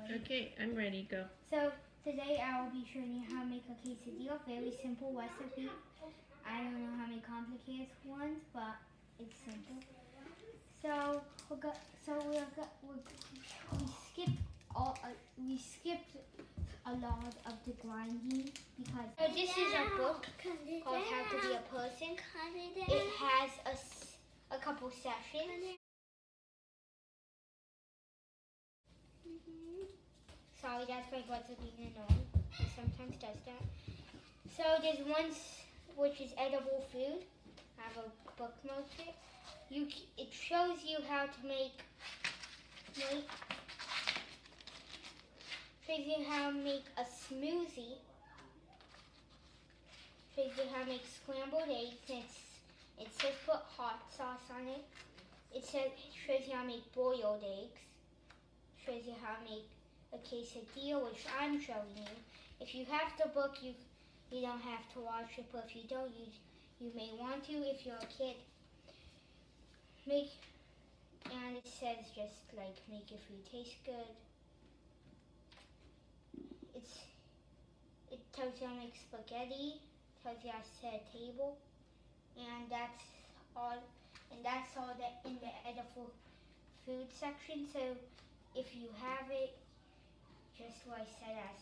ready? Okay, I'm ready. Go. So today I will be showing you how to make a quesadilla. Very simple recipe. I don't know how many complicated ones, but it's simple. So we skipped a lot of the grinding because this is a book called How to Be a Person. It has a couple sessions. Sorry, that's my brother being annoying. He sometimes does that. So there's one which is edible food. I have a bookmark it. It shows you how to make a smoothie. Shows you how to make scrambled eggs. It says put hot sauce on it. Shows you how to make boiled eggs. Shows you how to make a quesadilla, which I'm showing you. If you have the book, you don't have to watch it, but if you don't, you may want to if you're a kid. And it says just like make your food taste good. It tells you how to make spaghetti, tells you how to set a table, and that's all in the edible food section. So if you have it, just what I said as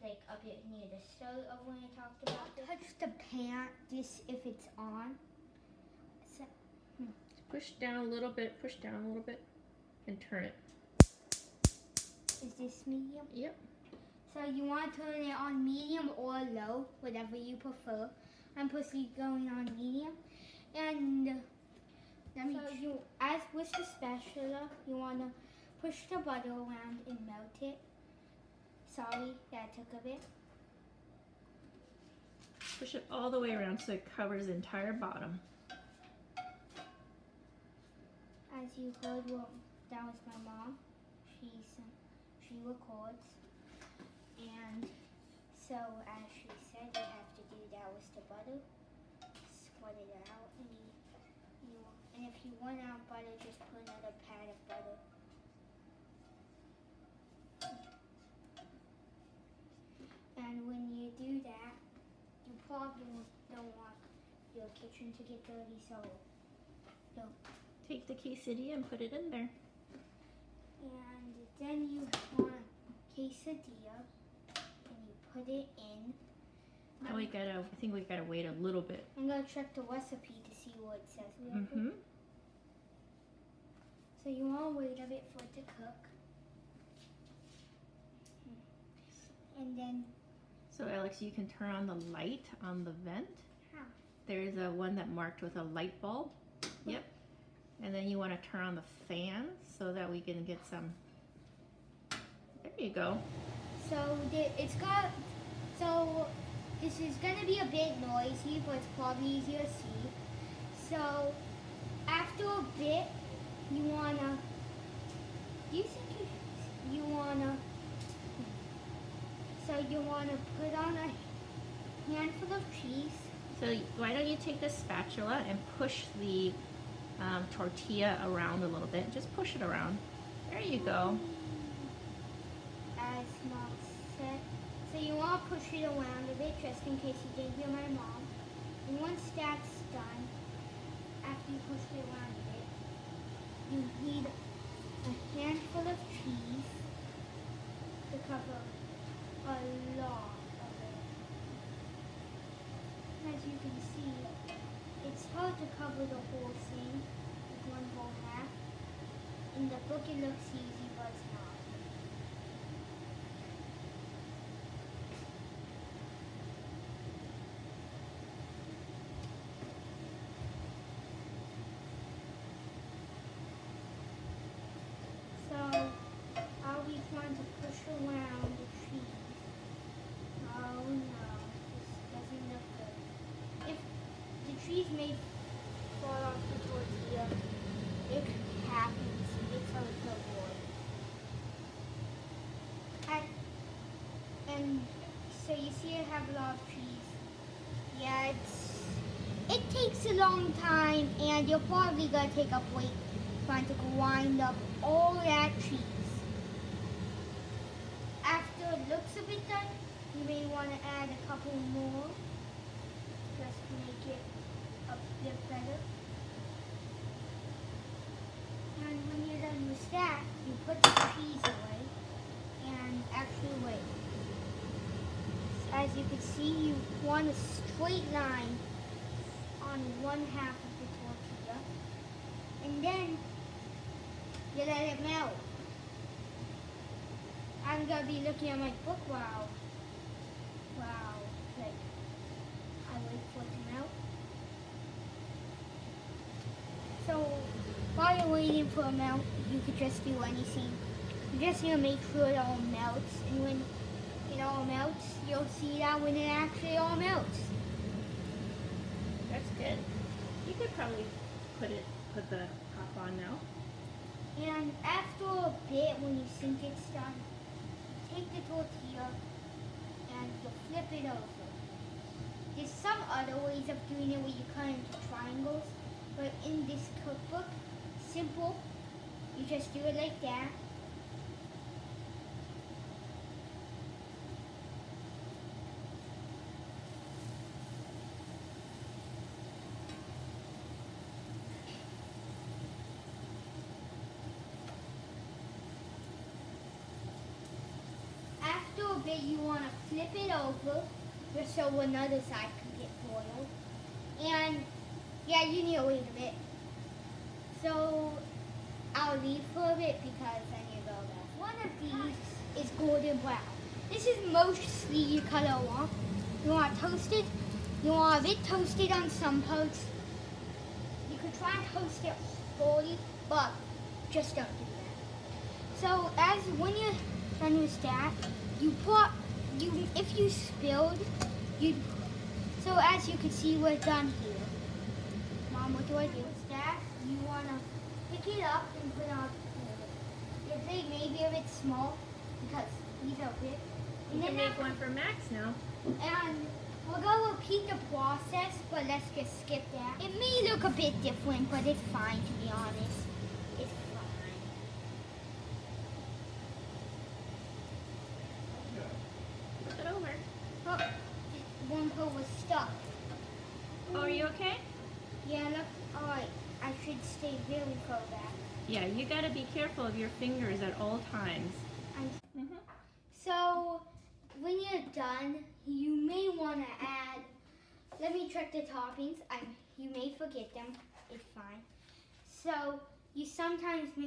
like up near the stove of when I talked about it. Touch the pan, just if it's on. Push down a little bit, and turn it. Is this medium? Yep. So you want to turn it on medium or low, whatever you prefer. I'm personally going on medium. And as with the spatula, you want to push the butter around and melt it. Sorry, that took a bit. Push it all the way around so it covers the entire bottom. As you heard, that was my mom. She records. And so as she said, you have to do that with the butter. Spread it out. And if you run out of butter, just put another pat of butter. And when you do that, you probably don't want your kitchen to get dirty, so don't. Take the quesadilla and put it in there. And then you want quesadilla, and you put it in. Now I think we gotta wait a little bit. I'm gonna check the recipe to see what it says. So you want to wait a bit for it to cook. And then... So Alex, you can turn on the light on the vent. How? There's a one that marked with a light bulb. Yep. And then you want to turn on the fan so that we can get some... There you go. So this is going to be a bit noisy, but it's probably easier to see. So after a bit, you want to put on a handful of cheese. So why don't you take the spatula and push the tortilla around a little bit. Just push it around. There you go. As Mom said. So you want to push it around a bit just in case you didn't hear my mom. And once that's done, after you push it around a bit, you need a handful of cheese to cover a lot of it. As you can see, it's hard to cover the whole thing with one whole half. In the book it looks easy, but it's not. So I'll be trying to push around the cheese. Oh no, this doesn't look good. If the cheese may fall off the tortilla, it happens. It's hard to avoid. And so you see I have a lot of cheese. Yeah, it takes a long time, and you're probably gonna take up weight trying to grind up all that cheese. looks a bit done, you may want to add a couple more. Just to make it a bit better. And when you're done with that, you put the cheese away and actually wait. As you can see, you want a straight line on one half of the tortilla. And then you let it melt. I'm gonna be looking at my book. Wow. Like, I wait for it to melt. So while you're waiting for a melt, you could just do anything. You just need to make sure it all melts, and when it all melts, you'll see that when it actually all melts. That's good. You could probably put the top on now. And after a bit, when you think it's done, take the tortilla and you flip it over. There's some other ways of doing it where you cut into triangles, but in this cookbook, simple, you just do it like that. After a bit, you want to flip it over just so another side can get boiled. And yeah, you need to wait a bit. So I'll leave for a bit because I need to go back. One of these is golden brown. This is mostly you cut it off. You want it toasted. You want a bit toasted on some parts. You could try and toast it fully, but just don't do that. So when you're done with that, if you spilled, so as you can see, we're done here. Mom, what do I do with that? You want to pick it up and put it on the table. They may be a bit small because these are big. You can make one for Max now. And we're going to repeat the process, but let's just skip that. It may look a bit different, but it's fine, to be honest. It's fine. Flip it over. Oh, one part was stuck. Oh, are you okay? Yeah, look. Alright, I should stay really far back. Yeah, you gotta be careful of your fingers at all times. So, when you're done, you may want to add, let me check the toppings. You may forget them. It's fine. So, you sometimes may